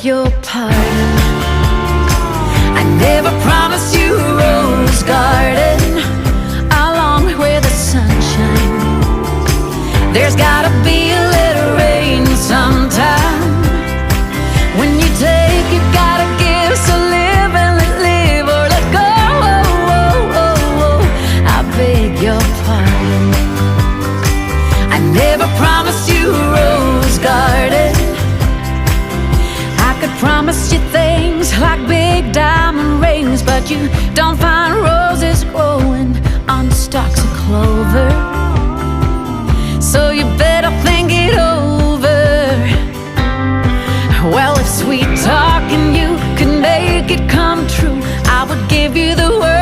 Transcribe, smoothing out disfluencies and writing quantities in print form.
your pardon. I never promised you a rose garden along where the sunshine. There's gotta be a little rain sometime. When you take, you gotta give. So live and let live, or let go. I beg your pardon. I never promised you a rose garden. I could promise you things like big diamond rings, but you don't find roses growing on stalks of clover. So you better think it over. Well, if sweet talking you could make it come true, I would give you the word.